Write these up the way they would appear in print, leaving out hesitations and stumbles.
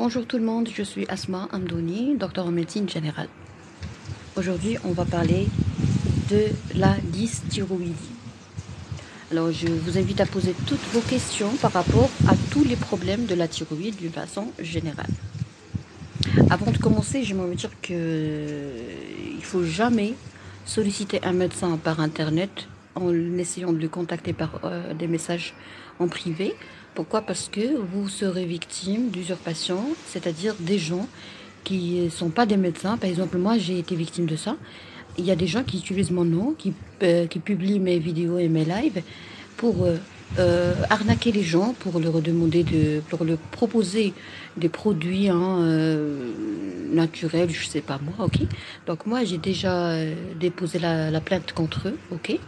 Bonjour tout le monde, je suis Asma Amdouni, docteur en médecine générale. Aujourd'hui, on va parler de la dysthyroïdie. Alors, je vous invite à poser toutes vos questions par rapport à tous les problèmes de la thyroïde d'une façon générale. Avant de commencer, j'aimerais vous dire qu'il ne faut jamais solliciter un médecin par Internet en essayant de le contacter par des messages en privé. Pourquoi? Parce que vous serez victime d'usurpation, c'est-à-dire des gens qui ne sont pas des médecins. Par exemple, moi, j'ai été victime de ça. Il y a des gens qui utilisent mon nom, qui publient mes vidéos et mes lives pour arnaquer les gens, pour leur demander pour leur proposer des produits naturels, je sais pas moi, ok. Donc moi, j'ai déjà déposé la plainte contre eux, ok.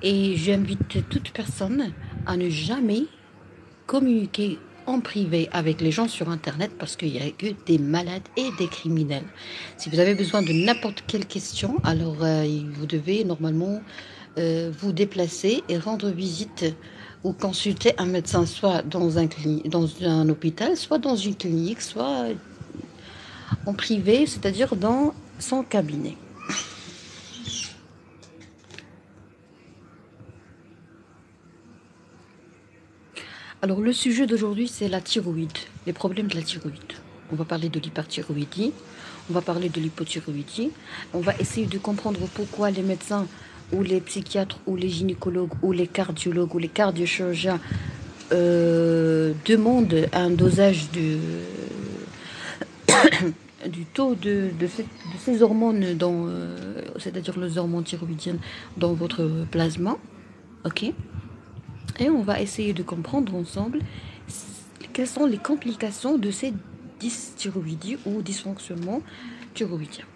Et j'invite toute personne à ne jamais communiquer en privé avec les gens sur Internet parce qu'il n'y a que des malades et des criminels. Si vous avez besoin de n'importe quelle question, alors vous devez normalement vous déplacer et rendre visite ou consulter un médecin, soit dans un hôpital, soit dans une clinique, soit en privé, c'est-à-dire dans son cabinet. Alors le sujet d'aujourd'hui, c'est la thyroïde, les problèmes de la thyroïde. On va parler de l'hyperthyroïdie, on va parler de l'hypothyroïdie, on va essayer de comprendre pourquoi les médecins ou les psychiatres ou les gynécologues ou les cardiologues ou les cardiochirurgiens demandent un dosage du taux de ces hormones, c'est-à-dire les hormones thyroïdiennes dans votre plasma, ok. Et on va essayer de comprendre ensemble quelles sont les complications de ces dysthyroïdies ou dysfonctionnements thyroïdiens.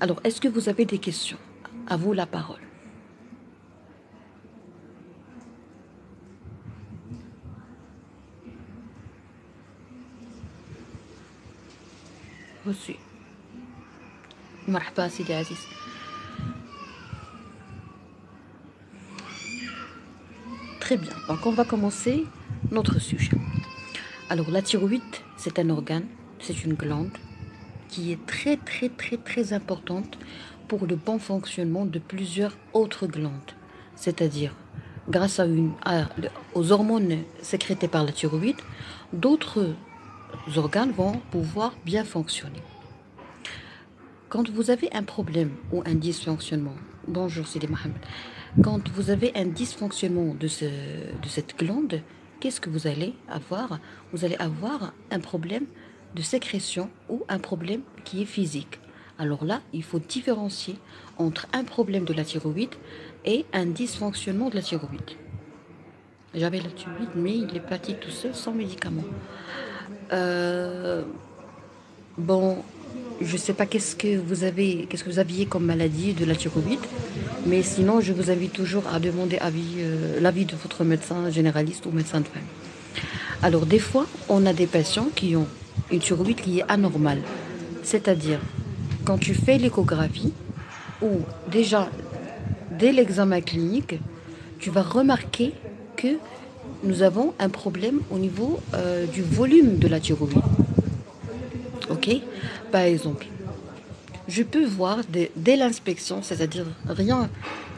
Alors, est-ce que vous avez des questions? À vous la parole. Reçu. Marhaba, Sidi Aziz. Très bien, donc on va commencer notre sujet. Alors la thyroïde, c'est un organe, c'est une glande qui est très importante pour le bon fonctionnement de plusieurs autres glandes. C'est-à-dire, grâce aux hormones sécrétées par la thyroïde, d'autres organes vont pouvoir bien fonctionner. Quand vous avez un problème ou un dysfonctionnement, bonjour Sidi Mohamed, quand vous avez un dysfonctionnement de cette glande, qu'est-ce que vous allez avoir? Vous allez avoir un problème de sécrétion ou un problème qui est physique. Alors là, il faut différencier entre un problème de la thyroïde et un dysfonctionnement de la thyroïde. J'avais la thyroïde, mais il est parti tout seul sans médicament. Bon, je ne sais pas qu'est-ce que vous aviez comme maladie de la thyroïde, mais sinon, je vous invite toujours à demander l'avis de votre médecin généraliste ou médecin de famille. Alors, des fois, on a des patients qui ont une thyroïde qui est anormale. C'est-à-dire, quand tu fais l'échographie, ou déjà, dès l'examen clinique, tu vas remarquer que nous avons un problème au niveau du volume de la thyroïde. Ok? Par exemple, je peux voir dès l'inspection, c'est-à-dire rien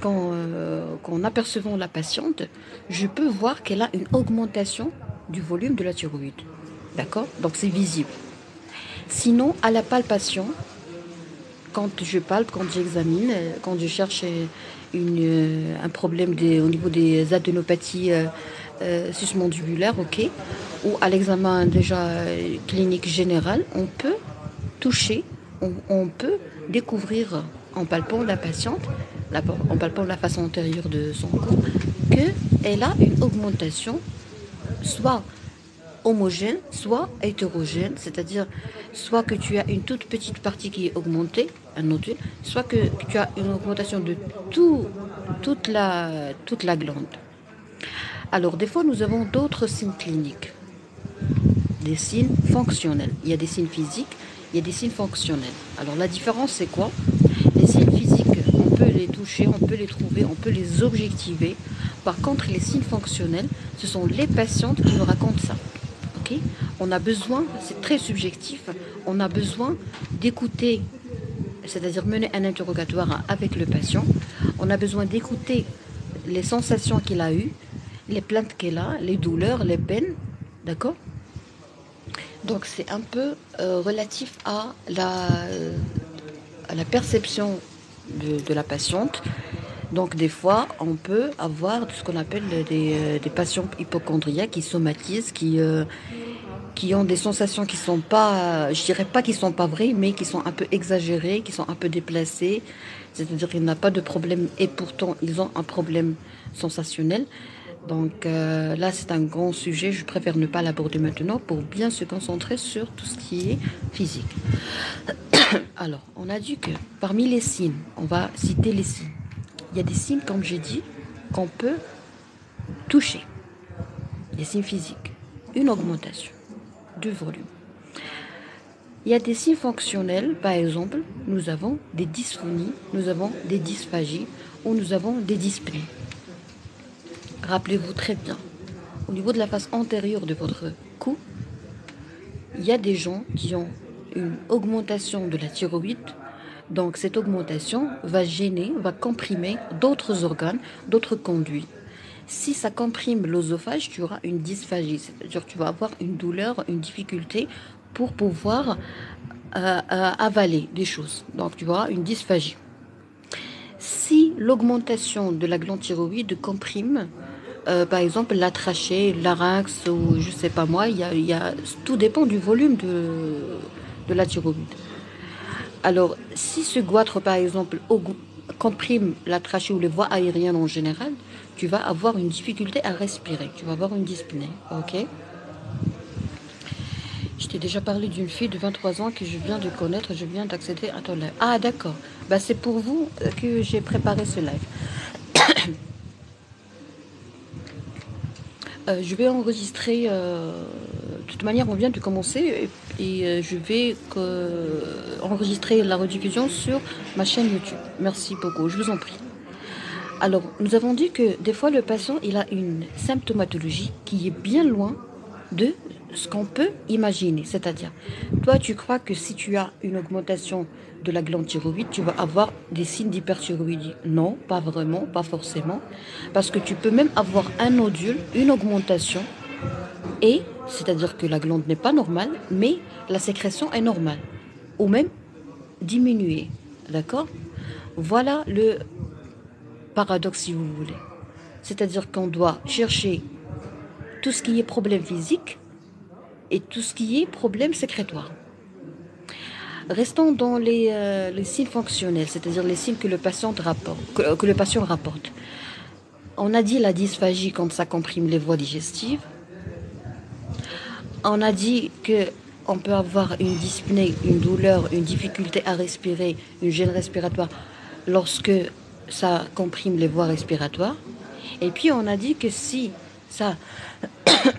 qu'en apercevant la patiente, je peux voir qu'elle a une augmentation du volume de la thyroïde. D'accord? Donc c'est visible. Sinon, à la palpation, quand je palpe, quand j'examine, quand je cherche un problème au niveau des adénopathies susmandibulaires, ok, ou à l'examen déjà clinique général, on peut toucher, on peut découvrir en palpant la patiente, en palpant la face antérieure de son cou, qu'elle a une augmentation soit homogène, soit hétérogène, c'est-à-dire soit que tu as une toute petite partie qui est augmentée, un nodule, soit que tu as une augmentation de toute la glande. Alors des fois nous avons d'autres signes cliniques, des signes fonctionnels. Il y a des signes physiques, il y a des signes fonctionnels. Alors la différence c'est quoi? Les signes physiques, on peut les toucher, on peut les trouver, on peut les objectiver. Par contre les signes fonctionnels, ce sont les patientes qui nous racontent ça. ok? On a besoin, c'est très subjectif, on a besoin d'écouter, c'est-à-dire mener un interrogatoire avec le patient. On a besoin d'écouter les sensations qu'il a eues, les plaintes qu'il a, les douleurs, les peines, d'accord? Donc c'est un peu relatif à la perception de la patiente. Donc des fois, on peut avoir ce qu'on appelle des patients hypochondriaques qui somatisent, qui ont des sensations qui sont pas, je dirais pas qui sont pas vraies, mais qui sont un peu exagérées, qui sont un peu déplacées. C'est-à-dire qu'il n'y a pas de problème et pourtant ils ont un problème sensationnel. Donc là, c'est un grand sujet. Je préfère ne pas l'aborder maintenant pour bien se concentrer sur tout ce qui est physique. Alors, on a dit que parmi les signes, on va citer les signes. Il y a des signes, comme j'ai dit, qu'on peut toucher. Des signes physiques. Une augmentation de volume. Il y a des signes fonctionnels, par exemple, nous avons des dysphonies, nous avons des dysphagies ou nous avons des dyspnées. Rappelez-vous très bien, au niveau de la face antérieure de votre cou, il y a des gens qui ont une augmentation de la thyroïde. Donc cette augmentation va gêner, va comprimer d'autres organes, d'autres conduits. Si ça comprime l'œsophage, tu auras une dysphagie, c'est-à-dire que tu vas avoir une douleur, une difficulté pour pouvoir avaler des choses. Donc tu auras une dysphagie. Si l'augmentation de la glande thyroïde comprime, par exemple la trachée, le larynx ou je sais pas moi, tout dépend du volume de la thyroïde. Alors, si ce goitre, par exemple, comprime la trachée ou les voies aériennes en général, tu vas avoir une difficulté à respirer. Tu vas avoir une dyspnée. Ok? Je t'ai déjà parlé d'une fille de 23 ans que je viens de connaître. Je viens d'accéder à ton live. Ah, d'accord. Bah, c'est pour vous que j'ai préparé ce live. Je vais enregistrer. De toute manière, on vient de commencer et je vais enregistrer la rediffusion sur ma chaîne YouTube. Merci beaucoup, je vous en prie. Alors, nous avons dit que des fois, le patient, il a une symptomatologie qui est bien loin de ce qu'on peut imaginer. C'est-à-dire, toi, tu crois que si tu as une augmentation de la glande thyroïde, tu vas avoir des signes d'hyperthyroïdie. Non, pas vraiment, pas forcément. Parce que tu peux même avoir un nodule, une augmentation, et c'est-à-dire que la glande n'est pas normale, mais la sécrétion est normale. Ou même diminuée. D'accord? Voilà le paradoxe, si vous voulez. C'est-à-dire qu'on doit chercher tout ce qui est problème physique et tout ce qui est problème sécrétoire. Restons dans les signes fonctionnels, c'est-à-dire les signes que le patient rapporte, que le patient rapporte. On a dit la dysphagie quand ça comprime les voies digestives. On a dit que on peut avoir une dyspnée, une douleur, une difficulté à respirer, une gêne respiratoire lorsque ça comprime les voies respiratoires. Et puis on a dit que si ça,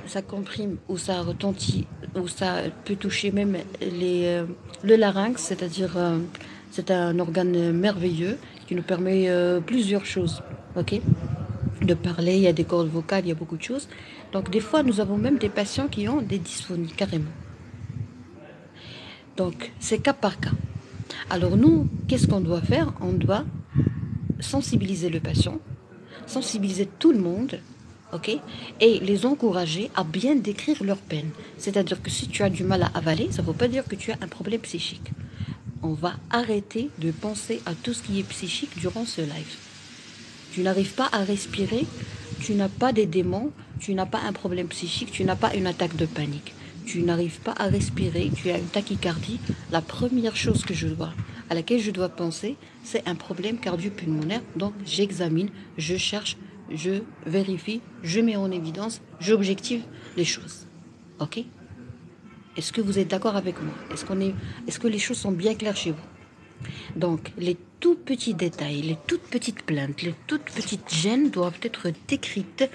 ça comprime ou ça retentit ou ça peut toucher même le larynx, c'est-à-dire c'est un organe merveilleux qui nous permet plusieurs choses. Ok? De parler, il y a des cordes vocales, il y a beaucoup de choses. Donc des fois, nous avons même des patients qui ont des dysphonies carrément. Donc c'est cas par cas. Alors nous, qu'est-ce qu'on doit faire? On doit sensibiliser le patient, sensibiliser tout le monde, ok, et les encourager à bien décrire leur peine. C'est-à-dire que si tu as du mal à avaler, ça ne veut pas dire que tu as un problème psychique. On va arrêter de penser à tout ce qui est psychique durant ce live. Tu n'arrives pas à respirer, tu n'as pas des démons, tu n'as pas un problème psychique, tu n'as pas une attaque de panique. Tu n'arrives pas à respirer, tu as une tachycardie. La première chose à laquelle je dois penser, c'est un problème cardio-pulmonaire. Donc j'examine, je cherche, je vérifie, je mets en évidence, j'objective les choses. Ok? Est-ce que vous êtes d'accord avec moi? Est-ce que les choses sont bien claires chez vous? Donc, les tout petits détails, les toutes petites plaintes, les toutes petites gênes doivent être décrites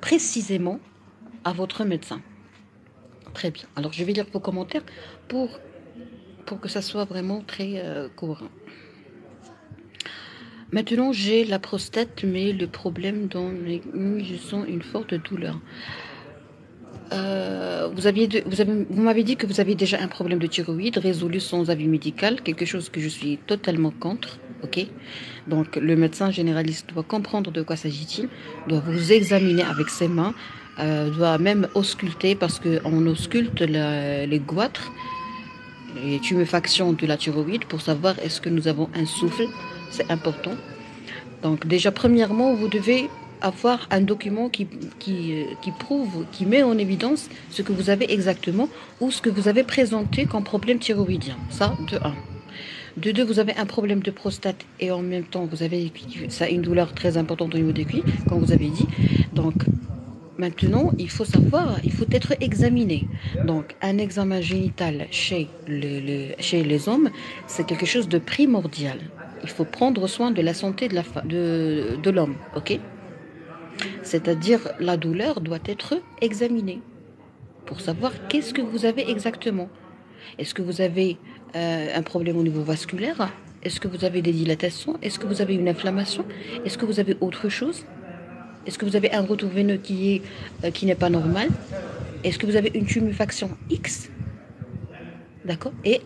précisément à votre médecin. Très bien. Alors, je vais lire vos commentaires pour que ça soit vraiment très courant. Maintenant, j'ai la prostate, mais le problème dans les je sens une forte douleur. Vous m'avez dit que vous avez déjà un problème de thyroïde résolu sans avis médical, quelque chose que je suis totalement contre. Ok, donc le médecin généraliste doit comprendre de quoi s'agit-il, doit vous examiner avec ses mains, doit même ausculter parce qu'on ausculte les goitres, les tumefactions de la thyroïde pour savoir est-ce que nous avons un souffle. C'est important. Donc déjà, premièrement, vous devez avoir un document qui prouve, qui met en évidence ce que vous avez exactement ou ce que vous avez présenté comme problème thyroïdien. Ça, de un. De deux, vous avez un problème de prostate et en même temps, vous avez ça, une douleur très importante au niveau des cuisses, comme vous avez dit. Donc, maintenant, il faut savoir, il faut être examiné. Donc, un examen génital chez les hommes, c'est quelque chose de primordial. Il faut prendre soin de la santé de l'homme, ok? C'est-à-dire, la douleur doit être examinée pour savoir qu'est-ce que vous avez exactement. Est-ce que vous avez un problème au niveau vasculaire? Est-ce que vous avez des dilatations? Est-ce que vous avez une inflammation? Est-ce que vous avez autre chose? Est-ce que vous avez un retour veineux qui n'est pas normal? Est-ce que vous avez une tuméfaction X? D'accord? Et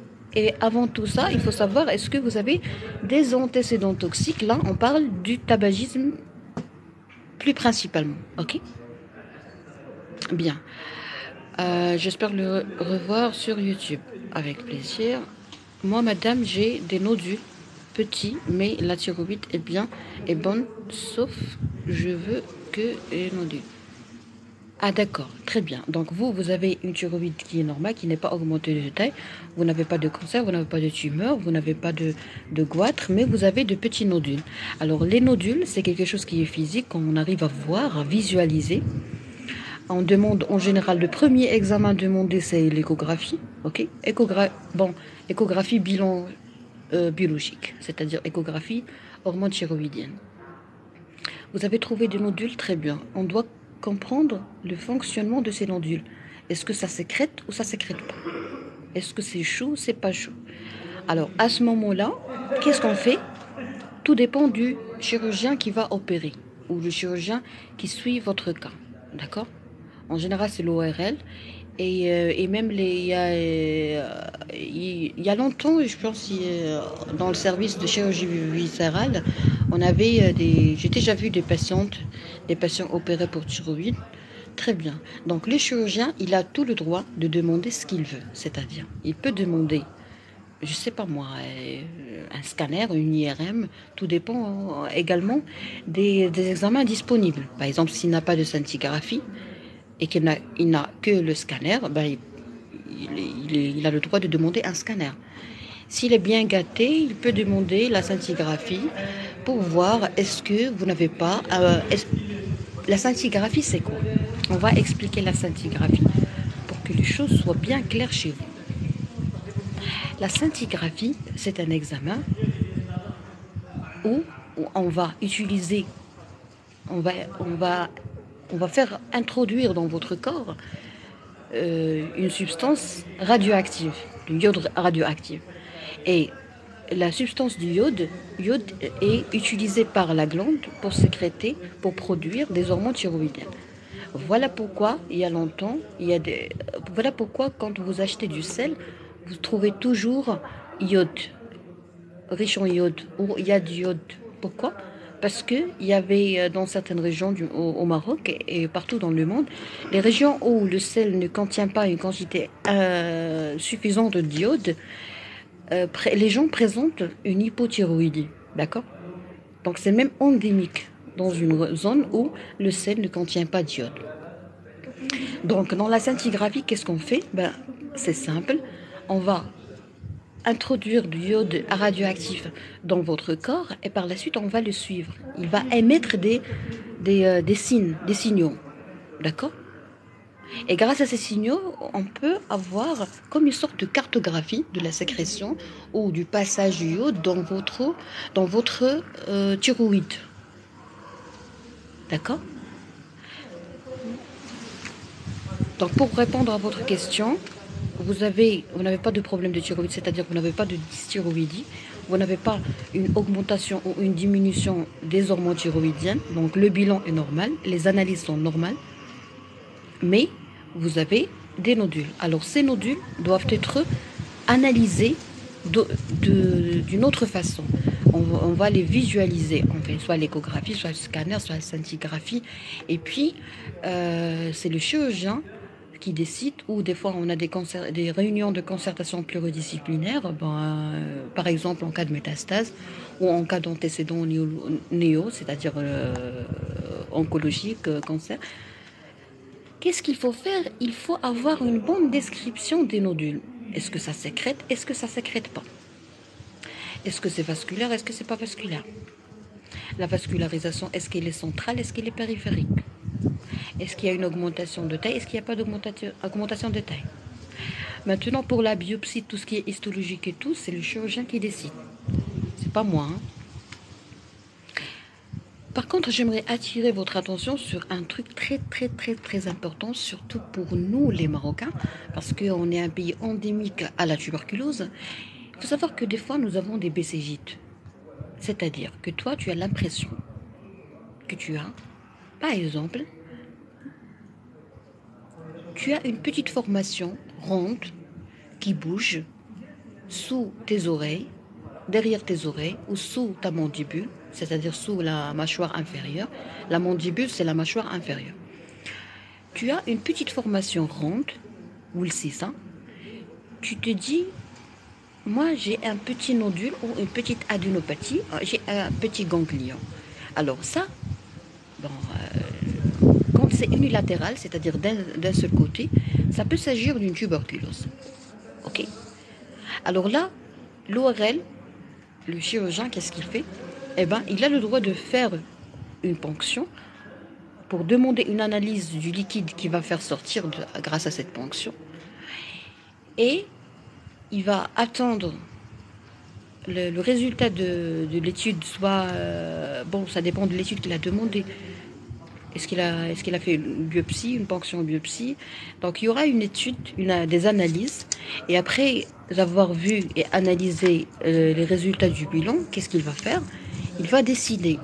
avant tout ça, il faut savoir, est-ce que vous avez des antécédents toxiques? Là, on parle du tabagisme plus principalement. Ok? Bien. J'espère le revoir sur YouTube. Avec plaisir. Moi, madame, j'ai des nodules petits, mais la thyroïde est bonne, sauf je veux que les nodules. Ah d'accord, très bien. Donc vous avez une thyroïde qui est normale, qui n'est pas augmentée de taille. Vous n'avez pas de cancer, vous n'avez pas de tumeur, vous n'avez pas de goitre, mais vous avez de petits nodules. Alors les nodules, c'est quelque chose qui est physique, qu'on arrive à voir, à visualiser. On demande en général, le premier examen demandé, c'est l'échographie. Ok, échographie bilan biologique, c'est-à-dire échographie hormone thyroïdienne. Vous avez trouvé des nodules, très bien. On doit comprendre le fonctionnement de ces nodules. Est-ce que ça sécrète ou ça sécrète pas? Est-ce que c'est chaud ou c'est pas chaud? Alors, à ce moment-là, qu'est-ce qu'on fait? Tout dépend du chirurgien qui va opérer ou le chirurgien qui suit votre cas. D'accord? En général, c'est l'ORL. Et même il y a longtemps, je pense, dans le service de chirurgie viscérale, j'ai déjà vu des patients opérés pour thyroïde. Très bien. Donc le chirurgien, il a tout le droit de demander ce qu'il veut. C'est-à-dire, il peut demander, je sais pas moi, un scanner, une IRM, tout dépend également des examens disponibles. Par exemple, s'il n'a pas de scintigraphie, et qu'il n'a que le scanner, ben, il a le droit de demander un scanner. S'il est bien gâté, il peut demander la scintigraphie pour voir est-ce que vous n'avez pas... la scintigraphie, c'est quoi? On va expliquer la scintigraphie pour que les choses soient bien claires chez vous. La scintigraphie, c'est un examen où on va utiliser, on va faire introduire dans votre corps une substance radioactive, du iode radioactif. Et la substance du iode est utilisée par la glande pour sécréter, pour produire des hormones thyroïdiennes. Voilà pourquoi, il y a longtemps, voilà pourquoi quand vous achetez du sel, vous trouvez toujours iode, riche en iode, ou il y a du iode. Pourquoi? Parce qu'il y avait dans certaines régions au Maroc et partout dans le monde, les régions où le sel ne contient pas une quantité suffisante d'iode, les gens présentent une hypothyroïdie. D'accord? Donc c'est même endémique dans une zone où le sel ne contient pas d'iode. Donc dans la scintigraphie, qu'est-ce qu'on fait? C'est simple, on va introduire du iode radioactif dans votre corps et par la suite on va le suivre. Il va émettre des signes, des signaux. D'accord? Et grâce à ces signaux, on peut avoir comme une sorte de cartographie de la sécrétion ou du passage du iode dans votre thyroïde. D'accord? Donc pour répondre à votre question, vous n'avez pas de problème de thyroïde, c'est-à-dire que vous n'avez pas de dysthyroïdie, vous n'avez pas une augmentation ou une diminution des hormones thyroïdiennes, donc le bilan est normal, les analyses sont normales, mais vous avez des nodules. Alors ces nodules doivent être analysés d'une autre façon. On va les visualiser. On fait soit l'échographie, soit le scanner, soit la scintigraphie. Et puis, c'est le chirurgien qui décide, ou des fois on a des réunions de concertation pluridisciplinaire, par exemple en cas de métastase ou en cas d'antécédent néo, c'est-à-dire oncologique, cancer. Qu'est-ce qu'il faut faire? Il faut avoir une bonne description des nodules. Est-ce que ça sécrète? Est-ce que ça sécrète pas? Est-ce que c'est vasculaire? Est-ce que c'est pas vasculaire? La vascularisation, est-ce qu'elle est centrale? Est-ce qu'elle est périphérique? Est-ce qu'il y a une augmentation de taille? Est-ce qu'il n'y a pas d'augmentation de taille? Maintenant, pour la biopsie, tout ce qui est histologique et tout, c'est le chirurgien qui décide. C'est pas moi. Hein. Par contre, j'aimerais attirer votre attention sur un truc très important, surtout pour nous les Marocains, parce qu'on est un pays endémique à la tuberculose. Il faut savoir que des fois, nous avons des BCG. C'est-à-dire que toi, tu as l'impression que tu as, par exemple, tu as une petite formation ronde qui bouge sous tes oreilles, derrière tes oreilles ou sous ta mandibule, c'est-à-dire sous la mâchoire inférieure. La mandibule, c'est la mâchoire inférieure. Tu as une petite formation ronde, ou le 6, hein. Tu te dis, moi j'ai un petit nodule ou une petite adénopathie, j'ai un petit ganglion. Alors ça, bon, quand c'est unilatéral, c'est-à-dire d'un seul côté, ça peut s'agir d'une tuberculose. Ok. Alors là, l'ORL, le chirurgien, qu'est-ce qu'il fait? Eh bien, il a le droit de faire une ponction pour demander une analyse du liquide qui va faire sortir grâce à cette ponction. Et il va attendre le résultat de l'étude, soit... bon, ça dépend de l'étude qu'il a demandé. Est-ce qu'il a fait une biopsie, une ponction biopsie? Donc il y aura une étude, des analyses. Et après avoir vu et analysé les résultats du bilan, qu'est-ce qu'il va faire? Il va décider.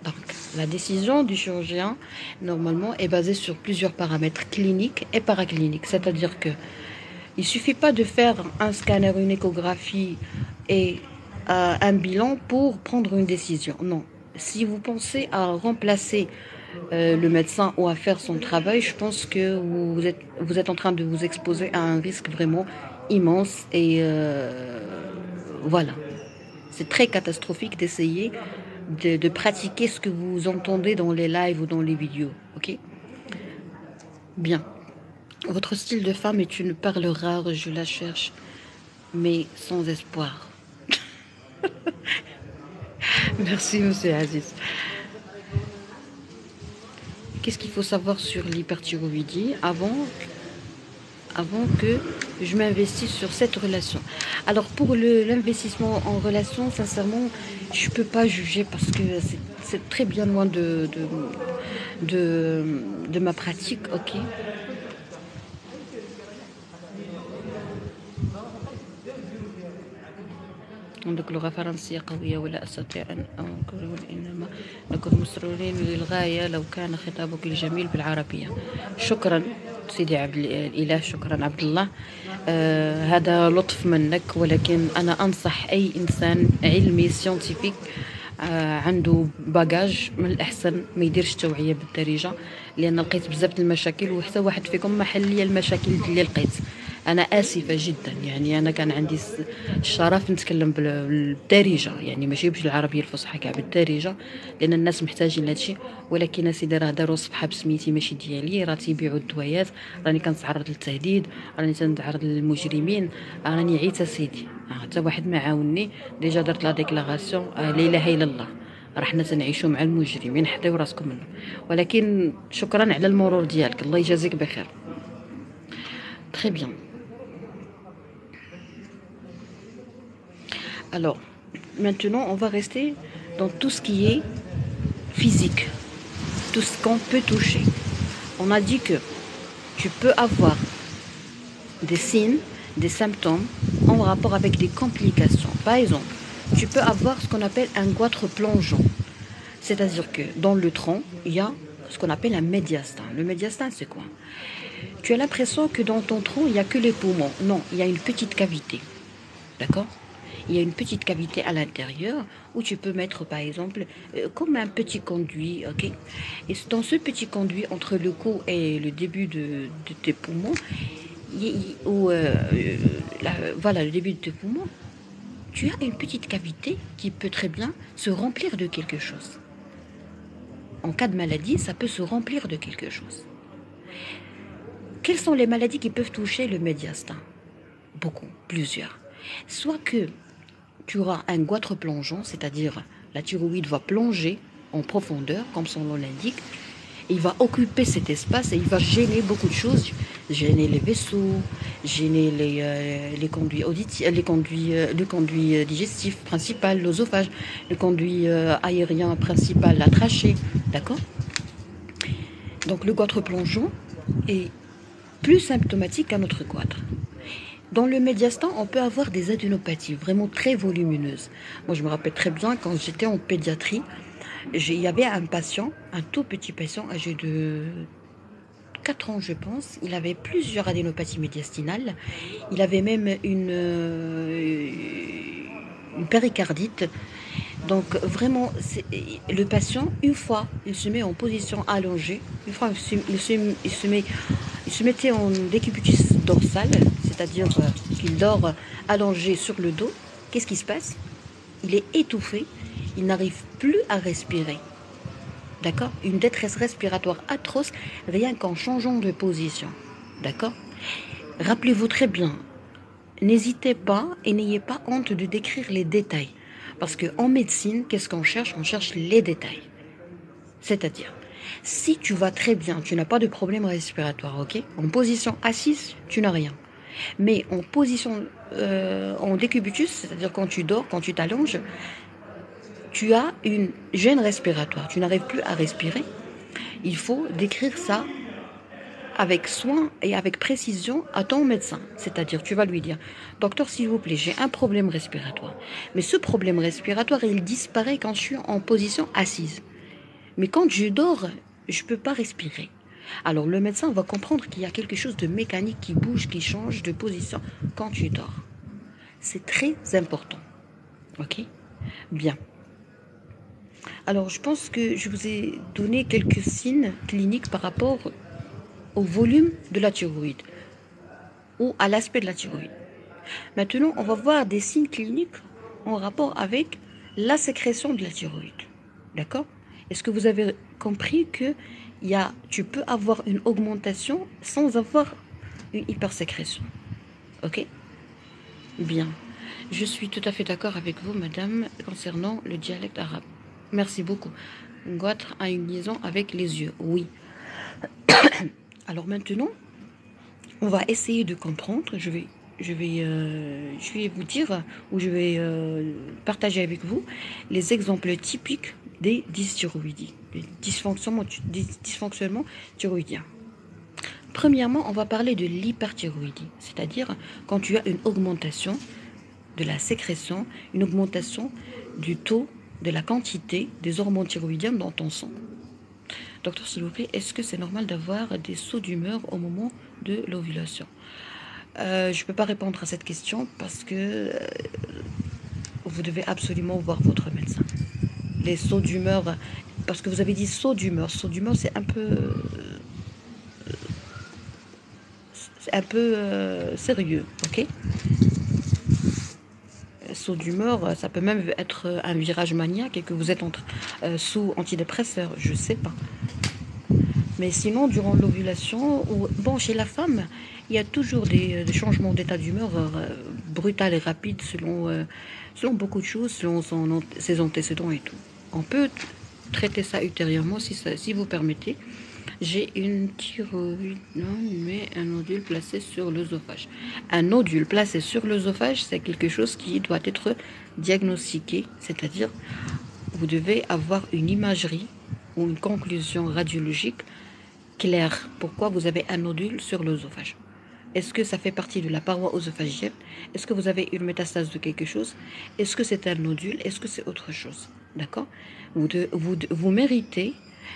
Donc la décision du chirurgien, normalement, est basée sur plusieurs paramètres cliniques et paracliniques. C'est-à-dire que il ne suffit pas de faire un scanner, une échographie et un bilan pour prendre une décision. Non. Si vous pensez à remplacer le médecin ou à faire son travail, je pense que vous êtes en train de vous exposer à un risque vraiment immense. Et voilà. C'est très catastrophique d'essayer de pratiquer ce que vous entendez dans les lives ou dans les vidéos. Ok? Bien. Votre style de femme est une perle rare, je la cherche, mais sans espoir. Merci, monsieur Aziz. Qu'est-ce qu'il faut savoir sur l'hyperthyroïdie avant que je m'investisse sur cette relation? Alors, pour l'investissement en relation, sincèrement, je ne peux pas juger parce que c'est très bien loin de ma pratique, ok? عندك لغة فرنسية قوية ولا أستطيع أن أقول إنما نكون مسرورين للغاية لو كان خطابك الجميل بالعربية. شكرا سيدي عبد الإله، شكرا عبد الله. هذا لطف منك، ولكن أنا أنصح أي إنسان علمي سيونتيفيك عنده باجاج من الأحسن ما يديرش توعية بالدارجة، لأن لقيت بزاف المشاكل وحتى واحد فيكم ما حل لي المشاكل اللي لقيت. أنا آسفة جدا، يعني أنا كان عندي الشرف نتكلم بالدارجة، يعني ماشي بالعربية الفصحى كاع بالدارجة، لأن الناس محتاجين لهادشي. ولكن أسيدي راه داروا صفحة بسميتي ماشي ديالي، راه تيبيعوا الدويات، راني كنتعرض للتهديد، راني تنتعرض للمجرمين، راني عيت أسيدي، حتى واحد ما عاوني. ديجا درت لا ديكلاراسيون، لا إله إلا الله، راه حنا تنعيشوا مع المجرمين، حطيو راسكم منهم. ولكن شكرا على المرور ديالك، الله يجازيك بخير. Très bien. Alors, maintenant, on va rester dans tout ce qui est physique, tout ce qu'on peut toucher. On a dit que tu peux avoir des signes, des symptômes en rapport avec des complications. Par exemple, tu peux avoir ce qu'on appelle un goitre plongeant. C'est-à-dire que dans le tronc, il y a ce qu'on appelle un médiastin. Le médiastin, c'est quoi? Tu as l'impression que dans ton tronc, il n'y a que les poumons. Non, il y a une petite cavité. D'accord? Il y a une petite cavité à l'intérieur où tu peux mettre, par exemple, comme un petit conduit, ok? Et dans ce petit conduit, entre le cou et le début de tes poumons, ou voilà, le début de tes poumons, tu as une petite cavité qui peut très bien se remplir de quelque chose. En cas de maladie, ça peut se remplir de quelque chose. Quelles sont les maladies qui peuvent toucher le médiastin? Beaucoup, plusieurs. Soit que tu auras un goitre plongeant, c'est-à-dire la thyroïde va plonger en profondeur, comme son nom l'indique, il va occuper cet espace et il va gêner beaucoup de choses, gêner les vaisseaux, gêner les conduits auditifs, le conduit digestif principal, l'œsophage, le conduit aérien principal, la trachée, d'accord? Donc le goitre plongeant est plus symptomatique qu'un autre goitre. Dans le médiastin, on peut avoir des adénopathies vraiment très volumineuses. Moi, je me rappelle très bien quand j'étais en pédiatrie, il y avait un patient, un tout petit patient âgé de 4 ans, je pense. Il avait plusieurs adénopathies médiastinales. Il avait même une péricardite. Donc vraiment, le patient, une fois, il se met en position allongée, une fois, il se mettait en décubitus dorsal, c'est-à-dire qu'il dort allongé sur le dos. Qu'est-ce qui se passe? Il est étouffé, il n'arrive plus à respirer. D'accord? Une détresse respiratoire atroce, rien qu'en changeant de position. D'accord? Rappelez-vous très bien, n'hésitez pas et n'ayez pas honte de décrire les détails. Parce qu'en médecine, qu'est-ce qu'on cherche? On cherche les détails. C'est-à-dire, si tu vas très bien, tu n'as pas de problème respiratoire, ok? En position assise, tu n'as rien. Mais en position en décubitus, c'est-à-dire quand tu dors, quand tu t'allonges, tu as une gêne respiratoire, tu n'arrives plus à respirer. Il faut décrire ça avec soin et avec précision à ton médecin. C'est-à-dire, tu vas lui dire, docteur, s'il vous plaît, j'ai un problème respiratoire. Mais ce problème respiratoire, il disparaît quand je suis en position assise. Mais quand je dors, je ne peux pas respirer. Alors le médecin va comprendre qu'il y a quelque chose de mécanique qui bouge, qui change de position quand tu dors. C'est très important. Ok? Bien. Alors je pense que je vous ai donné quelques signes cliniques par rapport au volume de la thyroïde ou à l'aspect de la thyroïde. Maintenant, on va voir des signes cliniques en rapport avec la sécrétion de la thyroïde. D'accord? Est-ce que vous avez compris que tu peux avoir une augmentation sans avoir une hypersécrétion? Ok? Bien. Je suis tout à fait d'accord avec vous, madame, concernant le dialecte arabe. Merci beaucoup. Goitre a une liaison avec les yeux. Oui. Alors maintenant, on va essayer de comprendre. Je vais vous dire, ou je vais partager avec vous les exemples typiques des dysthyroïdies, des dysfonctionnements thyroïdiens. Premièrement, on va parler de l'hyperthyroïdie, c'est-à-dire quand tu as une augmentation de la sécrétion, une augmentation du taux, de la quantité des hormones thyroïdiennes dans ton sang. Docteur, s'il vous plaît, est-ce que c'est normal d'avoir des sauts d'humeur au moment de l'ovulation? Je ne peux pas répondre à cette question parce que vous devez absolument voir votre médecin. Les sauts d'humeur, parce que vous avez dit saut d'humeur. Saut d'humeur, c'est un peu sérieux, ok? Saut d'humeur, ça peut même être un virage maniaque et que vous êtes sous antidépresseur, je sais pas. Mais sinon, durant l'ovulation, bon, chez la femme, il y a toujours des changements d'état d'humeur brutal et rapide selon beaucoup de choses, selon ses antécédents et tout. On peut traiter ça ultérieurement si vous permettez. J'ai une thyroïde, non, mais un nodule placé sur l'œsophage. Un nodule placé sur l'œsophage, c'est quelque chose qui doit être diagnostiqué, c'est-à-dire vous devez avoir une imagerie ou une conclusion radiologique claire. Pourquoi vous avez un nodule sur l'œsophage? Est-ce que ça fait partie de la paroi œsophagienne? Est-ce que vous avez une métastase de quelque chose? Est-ce que c'est un nodule? Est-ce que c'est autre chose? D'accord? Vous méritez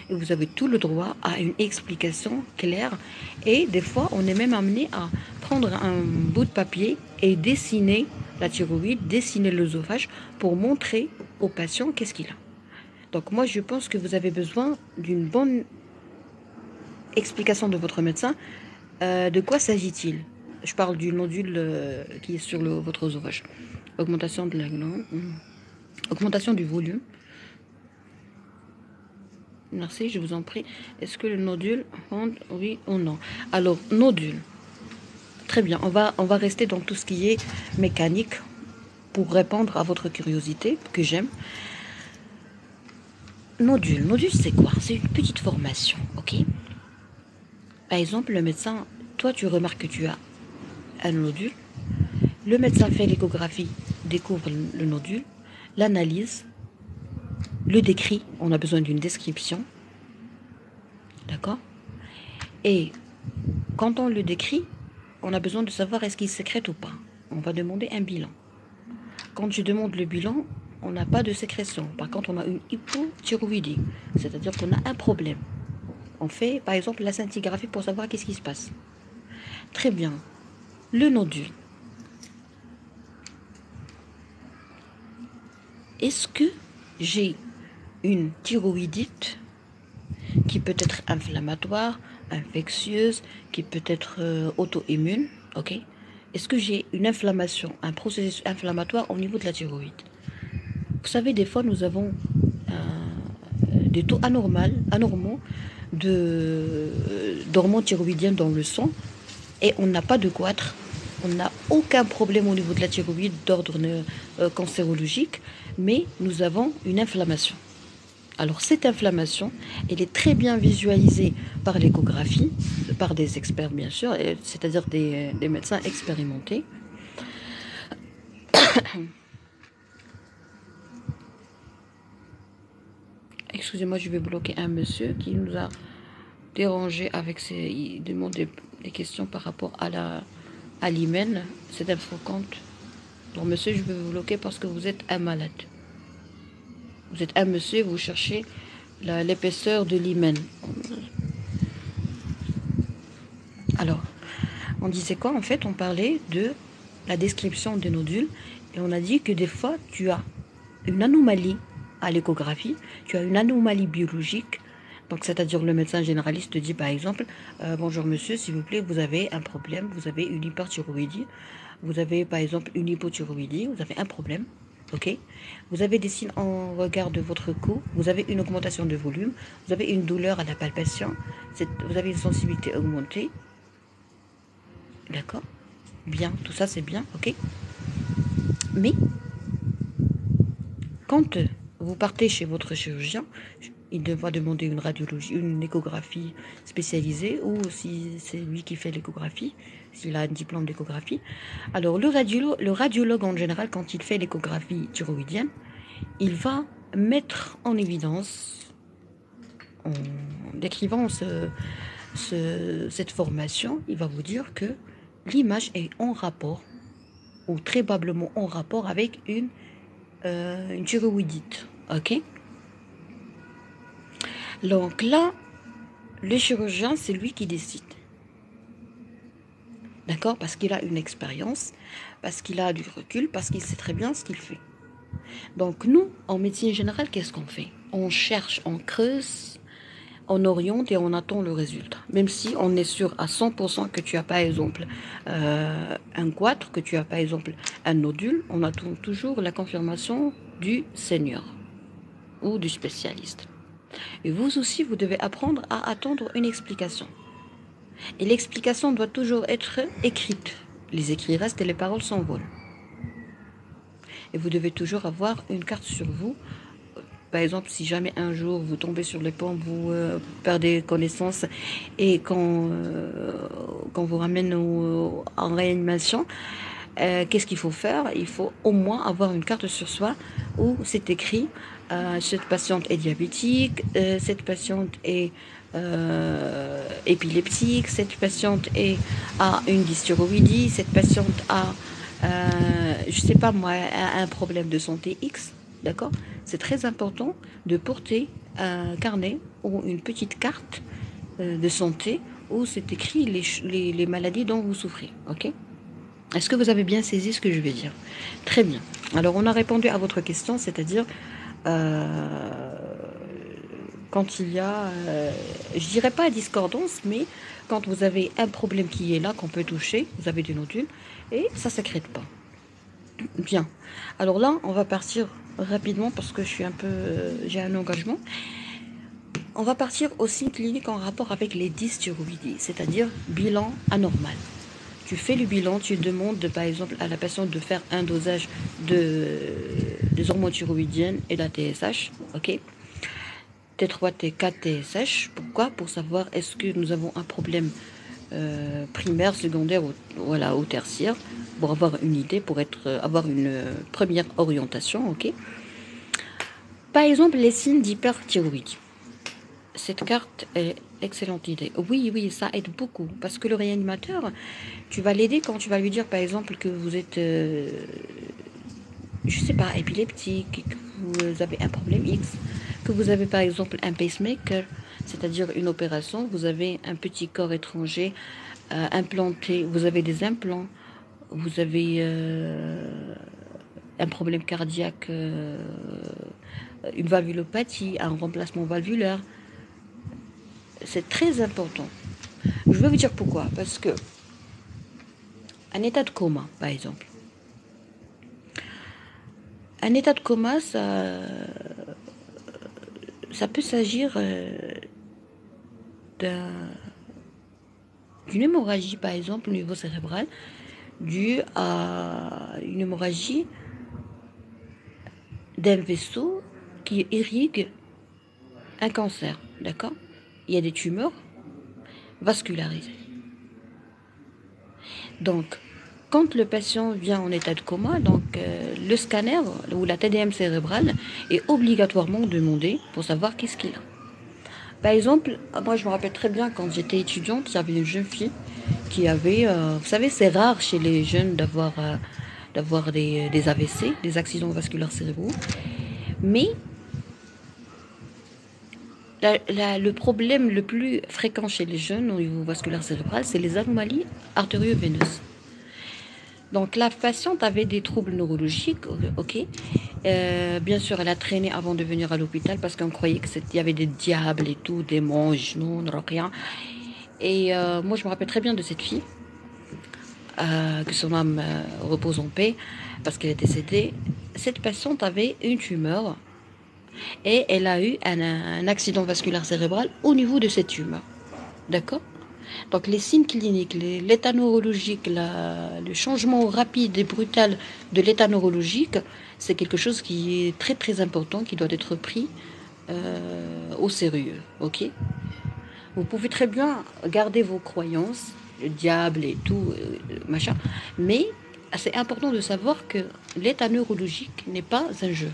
Et vous avez tout le droit à une explication claire. Et des fois, on est même amené à prendre un bout de papier et dessiner la thyroïde, dessiner l'œsophage pour montrer au patient qu'est-ce qu'il a. Donc moi, je pense que vous avez besoin d'une bonne explication de votre médecin. De quoi s'agit-il? Je parle du nodule qui est sur votre œsophage. Augmentation de la glande, augmentation du volume. Merci, je vous en prie. Est-ce que le nodule rentre, oui ou non? Alors, nodule. Très bien, on va rester dans tout ce qui est mécanique pour répondre à votre curiosité, que j'aime. Nodule. Nodule, c'est quoi? C'est une petite formation, ok? Par exemple, le médecin, toi, tu remarques que tu as un nodule. Le médecin fait l'échographie, découvre le nodule, l'analyse, le décrit. On a besoin d'une description. D'accord? Et quand on le décrit, on a besoin de savoir est-ce qu'il sécrète ou pas. On va demander un bilan. Quand je demande le bilan, on n'a pas de sécrétion. Par contre, on a une hypothyroïdie, c'est-à-dire qu'on a un problème. On fait, par exemple, la scintigraphie pour savoir qu'est-ce qui se passe. Très bien. Le nodule. Est-ce que j'ai une thyroïdite qui peut être inflammatoire, infectieuse, qui peut être auto-immune, ok? Est-ce que j'ai une inflammation, un processus inflammatoire au niveau de la thyroïde? Vous savez, des fois, nous avons des taux anormaux d'hormones thyroïdiennes dans le sang et on n'a pas de goitre. On n'a aucun problème au niveau de la thyroïde d'ordre cancérologique, mais nous avons une inflammation. Alors cette inflammation, elle est très bien visualisée par l'échographie, par des experts bien sûr, c'est-à-dire des médecins expérimentés. Excusez-moi, je vais bloquer un monsieur qui nous a dérangé avec ses... Il demande des questions par rapport à l'hymen, c'est infréquente. Donc monsieur, je vais vous bloquer parce que vous êtes un malade. Vous êtes un monsieur, vous cherchez l'épaisseur de l'hymen. Alors, on disait quoi? En fait, on parlait de la description des nodules et on a dit que des fois, tu as une anomalie à l'échographie, tu as une anomalie biologique. Donc, c'est-à-dire le médecin généraliste te dit par exemple, bonjour monsieur, s'il vous plaît, vous avez un problème, vous avez une hyperthyroïdie, vous avez par exemple une hypothyroïdie, vous avez un problème. Ok, vous avez des signes en regard de votre cou, vous avez une augmentation de volume, vous avez une douleur à la palpation, vous avez une sensibilité augmentée. D'accord? Bien, tout ça c'est bien, ok? Mais, quand vous partez chez votre chirurgien, il va demander une radiologie, une échographie spécialisée, ou si c'est lui qui fait l'échographie, s'il a un diplôme d'échographie. Alors, le radiologue en général, quand il fait l'échographie thyroïdienne, il va mettre en évidence, en décrivant cette formation, il va vous dire que l'image est en rapport, ou très probablement en rapport avec une thyroïdite. Ok? Donc là, le chirurgien, c'est lui qui décide. D'accord? Parce qu'il a une expérience, parce qu'il a du recul, parce qu'il sait très bien ce qu'il fait. Donc nous, en médecine générale, qu'est-ce qu'on fait? On cherche, on creuse, on oriente et on attend le résultat. Même si on est sûr à 100% que tu as par exemple un goitre, que tu as par exemple un nodule, on attend toujours la confirmation du seigneur ou du spécialiste. Et vous aussi, vous devez apprendre à attendre une explication. Et l'explication doit toujours être écrite. Les écrits restent et les paroles s'envolent. Et vous devez toujours avoir une carte sur vous. Par exemple, si jamais un jour vous tombez sur les pommes, vous perdez connaissance et qu'on vous ramène en réanimation, qu'est-ce qu'il faut faire? Il faut au moins avoir une carte sur soi où c'est écrit cette patiente est diabétique, cette patiente est épileptique, cette patiente a une dysthyroïdie, cette patiente a, je sais pas moi, un problème de santé X, d'accord? C'est très important de porter un carnet ou une petite carte de santé où c'est écrit les maladies dont vous souffrez. Ok? Est-ce que vous avez bien saisi ce que je vais dire? Très bien. Alors, on a répondu à votre question, c'est-à-dire euh, quand il y a, je dirais pas discordance, mais quand vous avez un problème qui est là, qu'on peut toucher, vous avez des nodules, et ça ne sécrète pas. Bien. Alors là, on va partir rapidement parce que je suis un peu, j'ai un engagement. On va partir au signe clinique en rapport avec les dysthyroïdies, c'est-à-dire bilan anormal. Tu fais le bilan, tu demandes par exemple à la patiente de faire un dosage des hormones thyroïdiennes et la TSH, ok? T3, T4, TSH. Pourquoi? Pour savoir est-ce que nous avons un problème primaire, secondaire ou, voilà, ou tertiaire, pour avoir une idée, pour avoir une première orientation, ok? Par exemple, les signes d'hyperthyroïdie. Cette carte est excellente idée. Oui, oui, ça aide beaucoup. Parce que le réanimateur, tu vas l'aider quand tu vas lui dire, par exemple, que vous êtes, je sais pas, épileptique, que vous avez un problème X, que vous avez, par exemple, un pacemaker, c'est-à-dire une opération, vous avez un petit corps étranger implanté, vous avez des implants, vous avez un problème cardiaque, une valvulopathie, un remplacement valvulaire. C'est très important. Je vais vous dire pourquoi. Parce que un état de coma, par exemple. Un état de coma, ça peut s'agir d'une hémorragie, par exemple, au niveau cérébral, due à une hémorragie d'un vaisseau qui irrigue un cancer, d'accord? Il y a des tumeurs vascularisées. Donc, quand le patient vient en état de coma, donc le scanner ou la TDM cérébrale est obligatoirement demandé pour savoir qu'est-ce qu'il a. Par exemple, moi je me rappelle très bien quand j'étais étudiante, il y avait une jeune fille qui avait, vous savez, c'est rare chez les jeunes d'avoir des AVC, des accidents vasculaires cérébraux, mais le problème le plus fréquent chez les jeunes au niveau vasculaire cérébral, c'est les anomalies artério-veineuses. Donc la patiente avait des troubles neurologiques, ok. Bien sûr, elle a traîné avant de venir à l'hôpital parce qu'on croyait qu'il y avait des diables et tout, des monges, non, rien. Et moi, je me rappelle très bien de cette fille, que son âme repose en paix, parce qu'elle est décédée. Cette patiente avait une tumeur et elle a eu un accident vasculaire cérébral au niveau de cette tumeur. D'accord? Donc les signes cliniques, l'état neurologique, le changement rapide et brutal de l'état neurologique, c'est quelque chose qui est très très important, qui doit être pris au sérieux. Ok? Vous pouvez très bien garder vos croyances, le diable et tout, machin, mais c'est important de savoir que l'état neurologique n'est pas un jeu.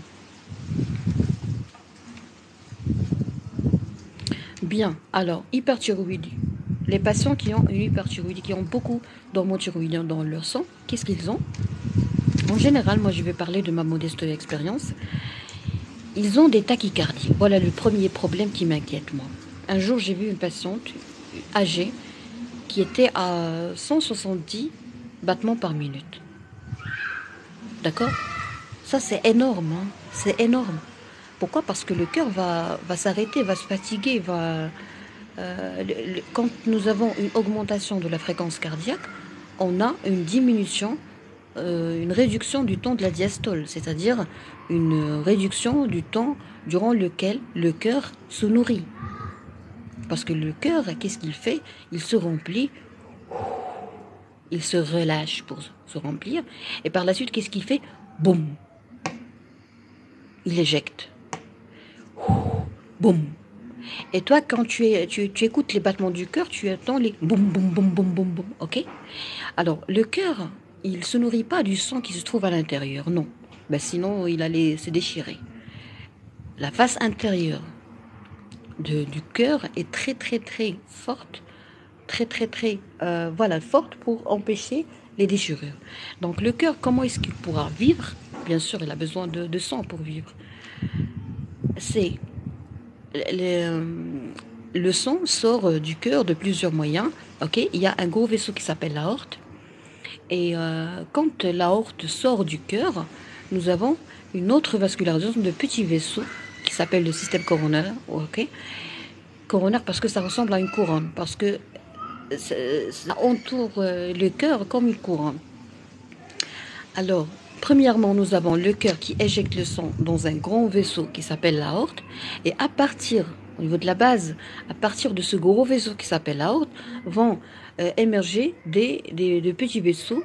Bien, alors, hyperthyroïdie. Les patients qui ont une hyperthyroïdie, qui ont beaucoup d'hormones thyroïdiennes dans leur sang, qu'est-ce qu'ils ont? En général, moi je vais parler de ma modeste expérience. Ils ont des tachycardies. Voilà le premier problème qui m'inquiète, moi. Un jour, j'ai vu une patiente âgée qui était à 170 battements par minute. D'accord? Ça, c'est énorme. Hein, c'est énorme. Pourquoi? Parce que le cœur va s'arrêter, va se fatiguer, quand nous avons une augmentation de la fréquence cardiaque, on a une diminution, une réduction du temps de la diastole, c'est-à-dire une réduction du temps durant lequel le cœur se nourrit. Parce que le cœur, qu'est-ce qu'il fait? Il se remplit, il se relâche pour se remplir, et par la suite, qu'est-ce qu'il fait? Boum! Il éjecte. Boum! Et toi, quand tu écoutes les battements du cœur, tu entends les boum, boum, boum, boum, boum, boum, ok? Alors, le cœur, il ne se nourrit pas du sang qui se trouve à l'intérieur, non. Ben, sinon, il allait se déchirer. La face intérieure du cœur est très, très, très forte, très, très, très, voilà, forte pour empêcher les déchirures. Donc, le cœur, comment est-ce qu'il pourra vivre? Bien sûr, il a besoin de sang pour vivre. C'est le sang sort du cœur de plusieurs moyens. Ok, il y a un gros vaisseau qui s'appelle l'aorte. Et quand l'aorte sort du cœur, nous avons une autre vascularisation de petits vaisseaux qui s'appelle le système coronaire. Ok, coronaire parce que ça ressemble à une couronne, parce que ça entoure le cœur comme une couronne. Alors, premièrement, nous avons le cœur qui éjecte le sang dans un grand vaisseau qui s'appelle l'aorte. Et à partir, au niveau de la base, à partir de ce gros vaisseau qui s'appelle l'aorte, vont émerger de petits vaisseaux,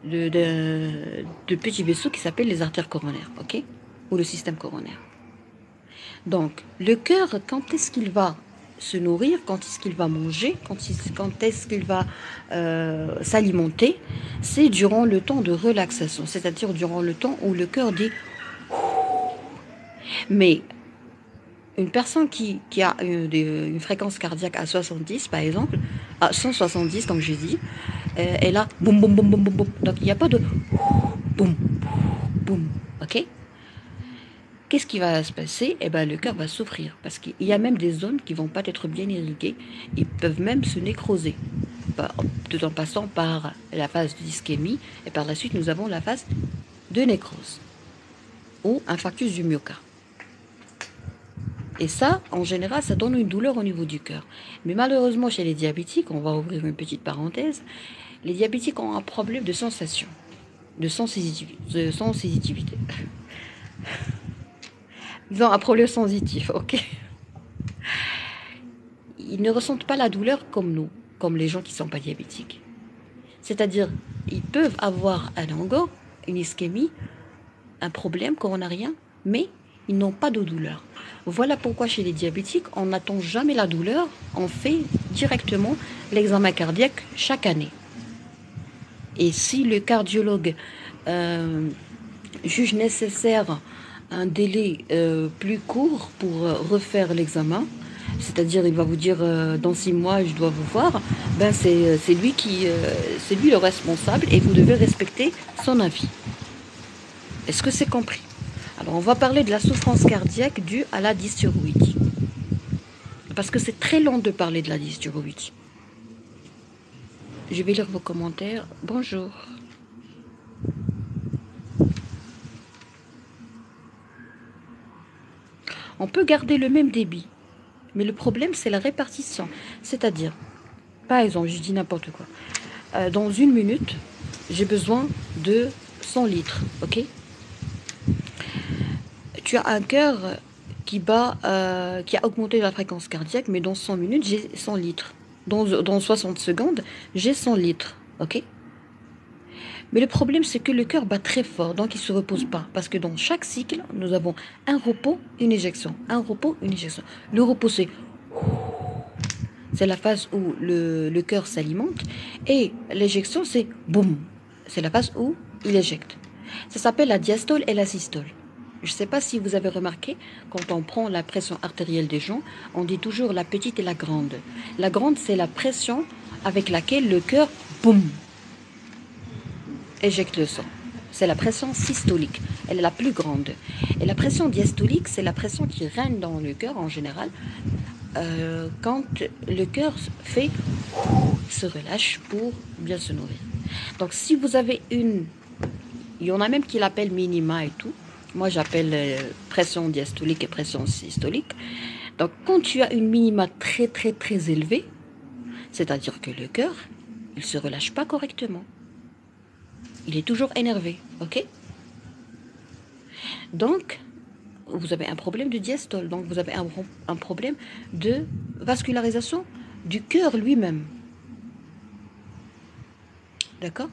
de petits vaisseaux qui s'appellent les artères coronaires, ok? Ou le système coronaire. Donc, le cœur, quand est-ce qu'il va se nourrir, quand est-ce qu'il va manger, quand est-ce qu'il va s'alimenter? C'est durant le temps de relaxation, c'est-à-dire durant le temps où le cœur dit. Mais une personne qui a une fréquence cardiaque à 70, par exemple, à 170, comme j'ai dit, elle a boum, boum, boum, boum, boum, boum. Donc, il n'y a pas de boum, boum, ok? Qu'est-ce qui va se passer? Eh ben, le cœur va souffrir parce qu'il y a même des zones qui vont pas être bien irriguées. Ils peuvent même se nécroser, tout en passant par la phase d'ischémie et par la suite nous avons la phase de nécrose ou infarctus du myocarde. Et ça, en général, ça donne une douleur au niveau du cœur. Mais malheureusement, chez les diabétiques, on va ouvrir une petite parenthèse, les diabétiques ont un problème de sensation, de sensitivité. Ils ont un problème sensitif, ok? Ils ne ressentent pas la douleur comme nous, comme les gens qui ne sont pas diabétiques. C'est-à-dire, ils peuvent avoir un ango, une ischémie, un problème coronarien, mais ils n'ont pas de douleur. Voilà pourquoi chez les diabétiques, on n'attend jamais la douleur, on fait directement l'examen cardiaque chaque année. Et si le cardiologue juge nécessaire un délai plus court pour refaire l'examen, c'est-à-dire il va vous dire dans 6 mois je dois vous voir, ben c'est lui le responsable et vous devez respecter son avis. Est-ce que c'est compris? Alors on va parler de la souffrance cardiaque due à la dysthyroïdie. Parce que c'est très long de parler de la dysthyroïdie. Je vais lire vos commentaires. Bonjour. On peut garder le même débit, mais le problème c'est la répartition. C'est-à-dire, par exemple, je dis n'importe quoi. Dans 1 minute, j'ai besoin de 100 litres, ok? Tu as un cœur qui bat, qui a augmenté la fréquence cardiaque, mais dans 100 minutes, j'ai 100 litres. Dans 60 secondes, j'ai 100 litres, ok? Mais le problème, c'est que le cœur bat très fort, donc il ne se repose pas. Parce que dans chaque cycle, nous avons un repos, une éjection. Un repos, une éjection. Le repos, c'est la phase où le cœur s'alimente. Et l'éjection, c'est boum. C'est la phase où il éjecte. Ça s'appelle la diastole et la systole. Je ne sais pas si vous avez remarqué, quand on prend la pression artérielle des gens, on dit toujours la petite et la grande. La grande, c'est la pression avec laquelle le cœur, boum, éjecte le sang. C'est la pression systolique. Elle est la plus grande. Et la pression diastolique, c'est la pression qui règne dans le cœur en général quand le cœur se relâche pour bien se nourrir. Donc si vous avez il y en a même qui l'appellent minima et tout. Moi j'appelle pression diastolique et pression systolique. Donc quand tu as une minima très très très élevée, c'est-à-dire que le cœur, il ne se relâche pas correctement. Il est toujours énervé, ok? Donc, vous avez un problème de diastole, donc vous avez un problème de vascularisation du cœur lui-même. D'accord?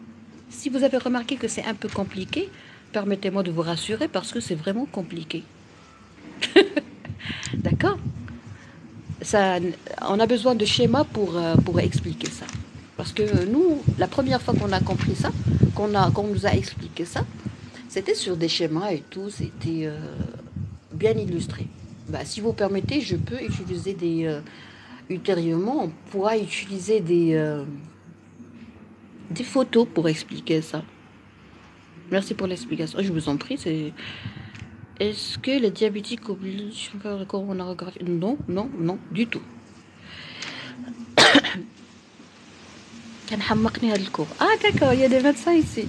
Si vous avez remarqué que c'est un peu compliqué, permettez-moi de vous rassurer parce que c'est vraiment compliqué. D'accord? On a besoin de schémas pour expliquer ça. Parce que nous, la première fois qu'on a compris ça, qu'on nous a expliqué ça, c'était sur des schémas et tout, c'était bien illustré. Bah, si vous permettez, je peux utiliser ultérieurement, on pourra utiliser des photos pour expliquer ça. Merci pour l'explication. Je vous en prie, Est-ce que les diabétiques obligent à faire la coronarographie? Non, non, non, du tout. Ah d'accord, il y a des médecins ici.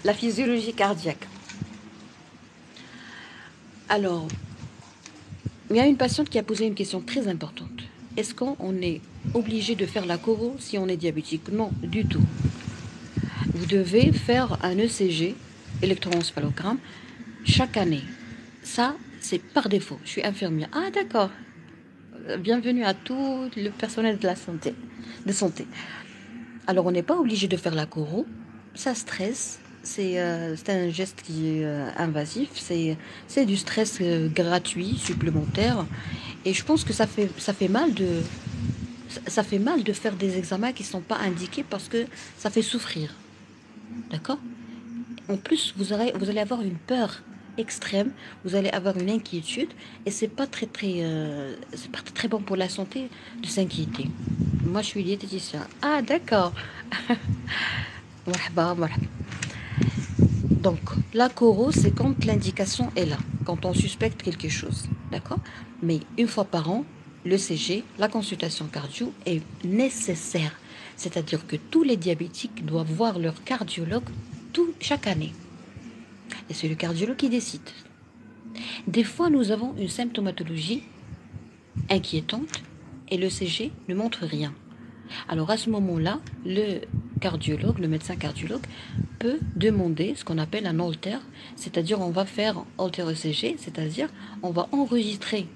La physiologie cardiaque. Alors, il y a une patiente qui a posé une question très importante. Est-ce qu'on est obligé de faire la coro si on est diabétique? Non, du tout. Vous devez faire un ECG, électroencéphalogramme, chaque année. Ça, c'est par défaut. Je suis infirmière. Ah d'accord. Bienvenue à tout le personnel de la santé. Alors, on n'est pas obligé de faire la coro. Ça stresse. C'est un geste qui est invasif. C'est du stress gratuit, supplémentaire. Et je pense que ça fait mal de faire des examens qui ne sont pas indiqués parce que ça fait souffrir. D'accord? En plus, vous allez avoir une peur extrême, vous allez avoir une inquiétude, et c'est pas très bon pour la santé de s'inquiéter. Moi, je suis diététicien. Ah, d'accord. Marhaba, marhaba. Donc, la coro, c'est quand l'indication est là, quand on suspecte quelque chose. D'accord? Mais une fois par an, le CG, la consultation cardio, est nécessaire. C'est-à-dire que tous les diabétiques doivent voir leur cardiologue chaque année. Et c'est le cardiologue qui décide. Des fois, nous avons une symptomatologie inquiétante et le CG ne montre rien. Alors à ce moment-là, le cardiologue, le médecin cardiologue, peut demander ce qu'on appelle un holter, c'est-à-dire on va faire holter ECG, c'est-à-dire on va enregistrer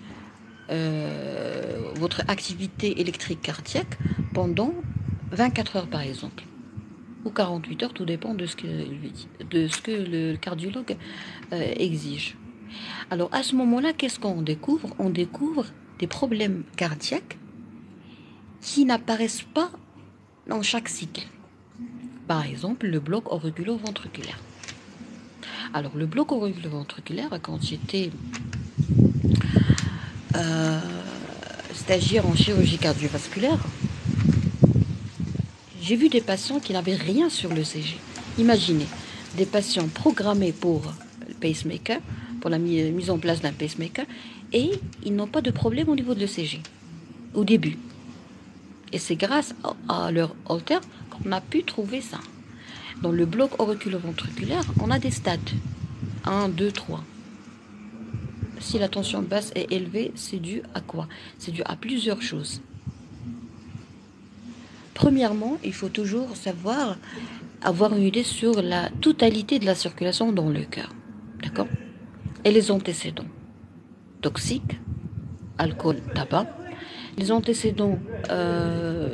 votre activité électrique cardiaque pendant 24 heures par exemple, ou 48 heures, tout dépend de ce que le cardiologue exige. Alors à ce moment-là, qu'est-ce qu'on découvre? On découvre des problèmes cardiaques qui n'apparaissent pas dans chaque cycle. Par exemple, le bloc auriculo-ventriculaire. Alors le bloc auriculo-ventriculaire, quand j'étais stagiaire en chirurgie cardiovasculaire, j'ai vu des patients qui n'avaient rien sur le CG. Imaginez, des patients programmés pour le pacemaker, pour la mise en place d'un pacemaker, et ils n'ont pas de problème au niveau de l'ECG, au début. Et c'est grâce à leur holter qu'on a pu trouver ça. Dans le bloc auriculo-ventriculaire, on a des stades. 1, 2, 3. Si la tension basse est élevée, c'est dû à quoi? C'est dû à plusieurs choses. Premièrement, il faut toujours avoir une idée sur la totalité de la circulation dans le cœur. D'accord? Et les antécédents toxiques, alcool, tabac. Les antécédents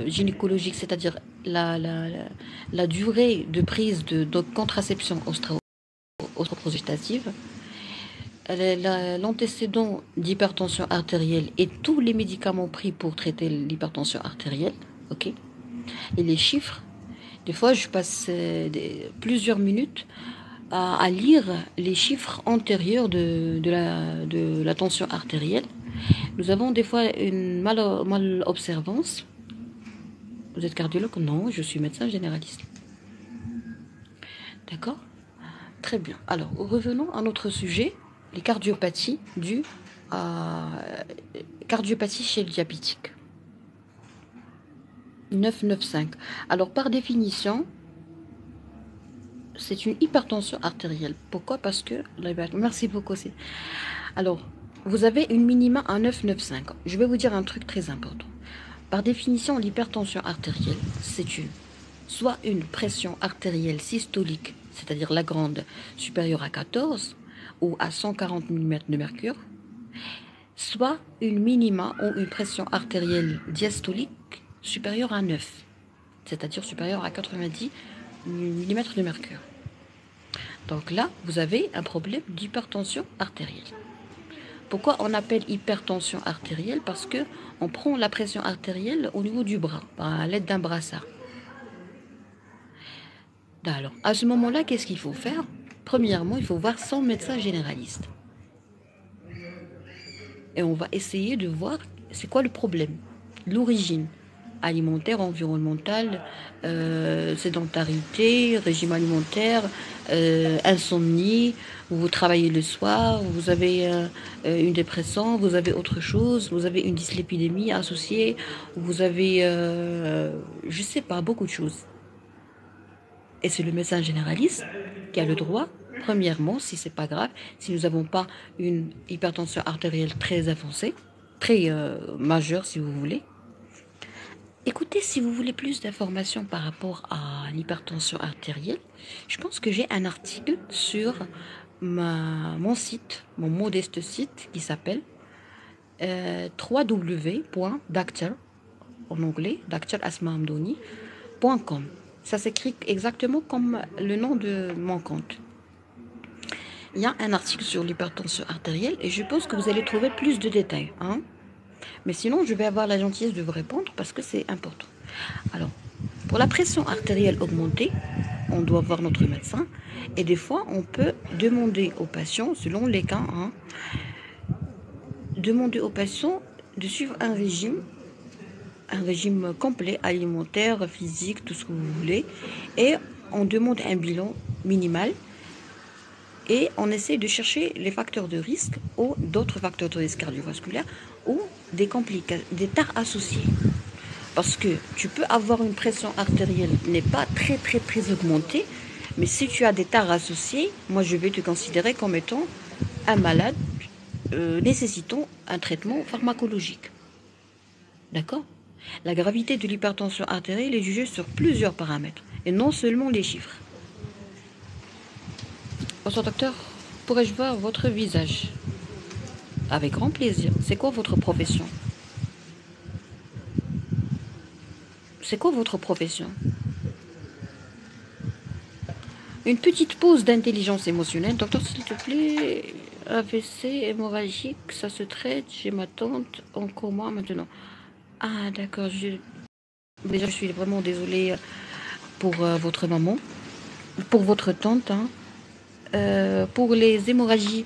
gynécologiques, c'est-à-dire la durée de prise de contraception ostroprogestative, l'antécédent d'hypertension artérielle et tous les médicaments pris pour traiter l'hypertension artérielle, ok? Et les chiffres, des fois je passe plusieurs minutes à lire les chiffres antérieurs de la tension artérielle. Nous avons des fois une mal-observance. Vous êtes cardiologue? Non, je suis médecin généraliste. D'accord? Très bien. Alors, revenons à notre sujet, les cardiopathies dues à cardiopathie chez le diabétique. 995. Alors, par définition, c'est une hypertension artérielle. Pourquoi? Parce que... Merci beaucoup. Alors, vous avez une minima à 995. Je vais vous dire un truc très important. Par définition, l'hypertension artérielle, c'est soit une pression artérielle systolique, c'est-à-dire la grande, supérieure à 14 ou à 140 mm de mercure, soit une minima ou une pression artérielle diastolique supérieure à 9, c'est-à-dire supérieure à 90 mm de mercure. Donc là, vous avez un problème d'hypertension artérielle. Pourquoi on appelle hypertension artérielle? Parce que on prend la pression artérielle au niveau du bras, à l'aide d'un brassard. Alors, à ce moment-là, qu'est-ce qu'il faut faire? Premièrement, il faut voir son médecin généraliste. Et on va essayer de voir c'est quoi le problème, l'origine. alimentaire, environnemental, sédentarité, régime alimentaire, insomnie, vous travaillez le soir, vous avez une dépression, vous avez autre chose, vous avez une dyslipidémie associée, vous avez, je sais pas, beaucoup de choses. Et c'est le médecin généraliste qui a le droit, premièrement, si c'est pas grave, si nous n'avons pas une hypertension artérielle très avancée, très majeure si vous voulez. Écoutez, si vous voulez plus d'informations par rapport à l'hypertension artérielle, je pense que j'ai un article sur mon site, mon modeste site qui s'appelle www.doctor, en anglais, drasmahamdouni.com. Ça s'écrit exactement comme le nom de mon compte. Il y a un article sur l'hypertension artérielle et je pense que vous allez trouver plus de détails. Hein? Mais sinon, je vais avoir la gentillesse de vous répondre parce que c'est important. Alors, pour la pression artérielle augmentée, on doit voir notre médecin. Et des fois, on peut demander aux patients, selon les cas, hein, demander aux patients de suivre un régime complet, alimentaire, physique, tout ce que vous voulez. Et on demande un bilan minimal. Et on essaie de chercher les facteurs de risque ou d'autres facteurs de risque cardiovasculaires ou des complications, des tares associées. Parce que tu peux avoir une pression artérielle n'est pas très augmentée, mais si tu as des tares associées, moi je vais te considérer comme étant un malade nécessitant un traitement pharmacologique. D'accord? La gravité de l'hypertension artérielle est jugée sur plusieurs paramètres et non seulement les chiffres. Bonsoir docteur, pourrais-je voir votre visage? Avec grand plaisir. C'est quoi votre profession? C'est quoi votre profession? Une petite pause d'intelligence émotionnelle. Docteur, s'il te plaît, AVC, hémorragique, ça se traite chez ma tante en coma maintenant. Ah, d'accord. Déjà, je suis vraiment désolée pour votre maman, pour votre tante, hein. Pour les hémorragies,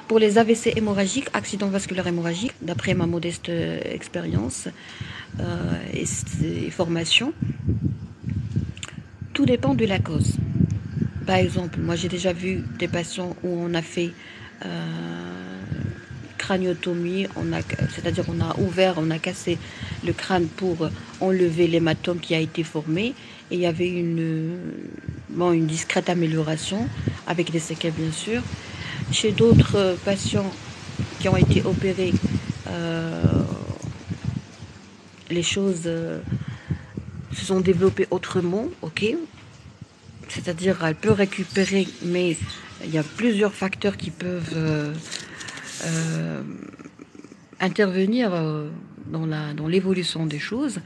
pour les AVC hémorragiques, accidents vasculaires hémorragiques, d'après ma modeste expérience et formation, tout dépend de la cause. Par exemple, moi j'ai déjà vu des patients où on a fait craniotomie, c'est-à-dire on a ouvert, on a cassé le crâne pour enlever l'hématome qui a été formé. Et il y avait une discrète amélioration, avec des séquelles bien sûr. Chez d'autres patients qui ont été opérés, les choses se sont développées autrement, ok. C'est-à-dire elle peut récupérer, mais il y a plusieurs facteurs qui peuvent intervenir dans l'évolution des choses.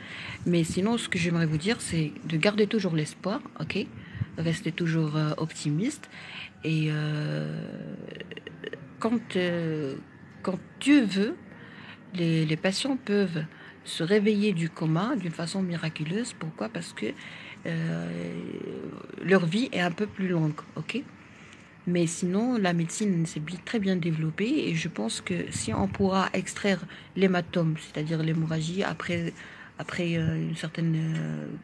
Mais sinon, ce que j'aimerais vous dire, c'est de garder toujours l'espoir, ok? Rester toujours optimiste. Et quand Dieu veut, les patients peuvent se réveiller du coma d'une façon miraculeuse. Pourquoi? Parce que leur vie est un peu plus longue, ok? Mais sinon, la médecine s'est très bien développée et je pense que si on pourra extraire l'hématome, c'est-à-dire l'hémorragie après une certaine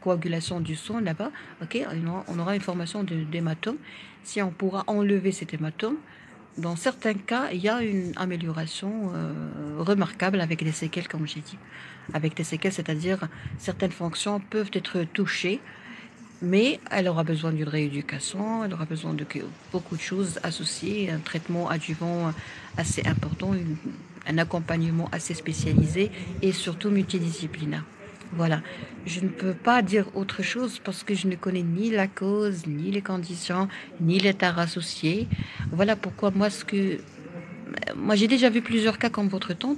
coagulation du sang là-bas, ok, on aura une formation d'hématome. Si on pourra enlever cet hématome, dans certains cas, il y a une amélioration remarquable avec des séquelles, comme j'ai dit. Avec des séquelles, c'est-à-dire certaines fonctions peuvent être touchées, mais elle aura besoin d'une rééducation, elle aura besoin de beaucoup de choses associées, un traitement adjuvant assez important, un accompagnement assez spécialisé et surtout multidisciplinaire. Voilà, je ne peux pas dire autre chose parce que je ne connais ni la cause, ni les conditions, ni l'état associé. Voilà pourquoi moi j'ai déjà vu plusieurs cas comme votre tante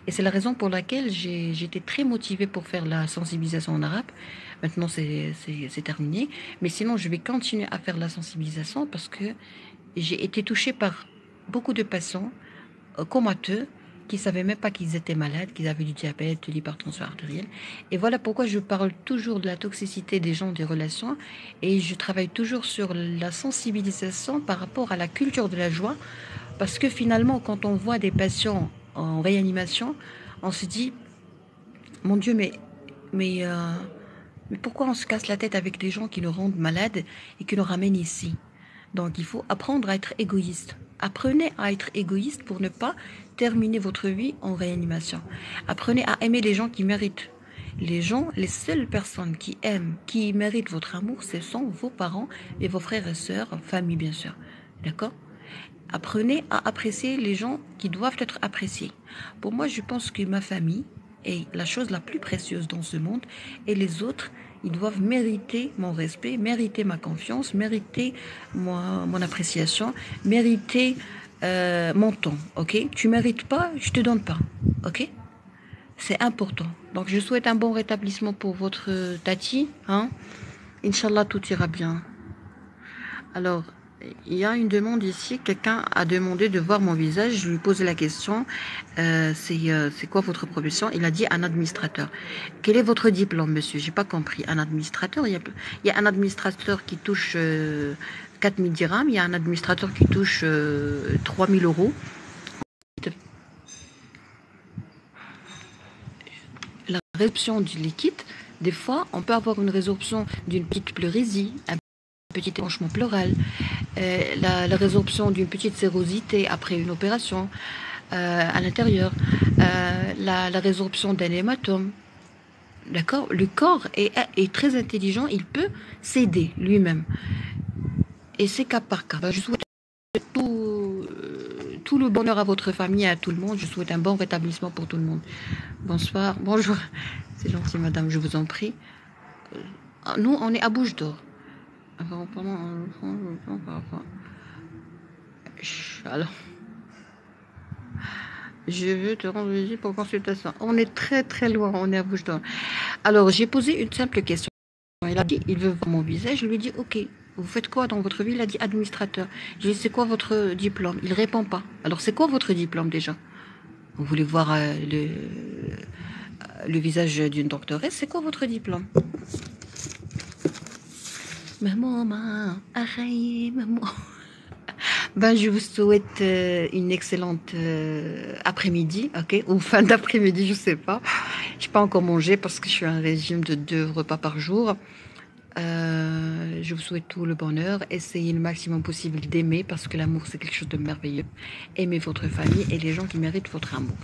et c'est la raison pour laquelle j'étais très motivée pour faire la sensibilisation en arabe. Maintenant c'est terminé, mais sinon je vais continuer à faire la sensibilisation parce que j'ai été touchée par beaucoup de patients comateux qui ne savaient même pas qu'ils étaient malades, qu'ils avaient du diabète, de l'hypertension artérielle. Et voilà pourquoi je parle toujours de la toxicité des gens, des relations, et je travaille toujours sur la sensibilisation par rapport à la culture de la joie, parce que finalement, quand on voit des patients en réanimation, on se dit, mon Dieu, mais Mais, euh, mais pourquoi on se casse la tête avec des gens qui nous rendent malades et qui nous ramènent ici? Donc il faut apprendre à être égoïste. Apprenez à être égoïste pour ne pas terminer votre vie en réanimation. Apprenez à aimer les gens qui méritent. Les gens, les seules personnes qui aiment, qui méritent votre amour, ce sont vos parents et vos frères et sœurs, famille bien sûr. D'accord? Apprenez à apprécier les gens qui doivent être appréciés. Pour moi, je pense que ma famille est la chose la plus précieuse dans ce monde et les autres, ils doivent mériter mon respect, mériter ma confiance, mériter mon appréciation, mériter mon temps. Ok? Tu mérites pas, je te donne pas. Ok? C'est important. Donc, je souhaite un bon rétablissement pour votre tati. Hein? Inch'Allah, tout ira bien. Alors, il y a une demande ici. Quelqu'un a demandé de voir mon visage. Je lui posais la question. C'est quoi votre profession? Il a dit un administrateur. Quel est votre diplôme, monsieur? J'ai pas compris. Un administrateur? Il y a un administrateur qui touche 4 000 dirhams. Il y a un administrateur qui touche 3 000 euros. La résorption du liquide, des fois, on peut avoir une résorption d'une petite pleurésie, un petit épanchement pleural, la résorption d'une petite sérosité après une opération à l'intérieur, la résorption d'un hématome. D'accord? Le corps est très intelligent, il peut s'aider lui-même. Et c'est cas par cas. Je souhaite tout le bonheur à votre famille et à tout le monde. Je souhaite un bon rétablissement pour tout le monde. Bonsoir, bonjour. C'est gentil, madame, je vous en prie. Nous, on est à Bouche d'Or. Alors, je veux te rendre visite pour consultation. On est très très loin, on est à Bouche d'Or. Alors, j'ai posé une simple question. Il a dit, il veut voir mon visage. Je lui ai dit, ok, vous faites quoi dans votre vie? Il a dit administrateur. J'ai dit, c'est quoi votre diplôme? Il répond pas. Alors, c'est quoi votre diplôme déjà? Vous voulez voir le visage d'une doctoresse? C'est quoi votre diplôme? Maman, maman. Ben, je vous souhaite une excellente après-midi, ok, ou fin d'après-midi, je sais pas. Je n'ai pas encore mangé parce que je suis à un régime de 2 repas par jour. Je vous souhaite tout le bonheur. Essayez le maximum possible d'aimer parce que l'amour c'est quelque chose de merveilleux. Aimez votre famille et les gens qui méritent votre amour.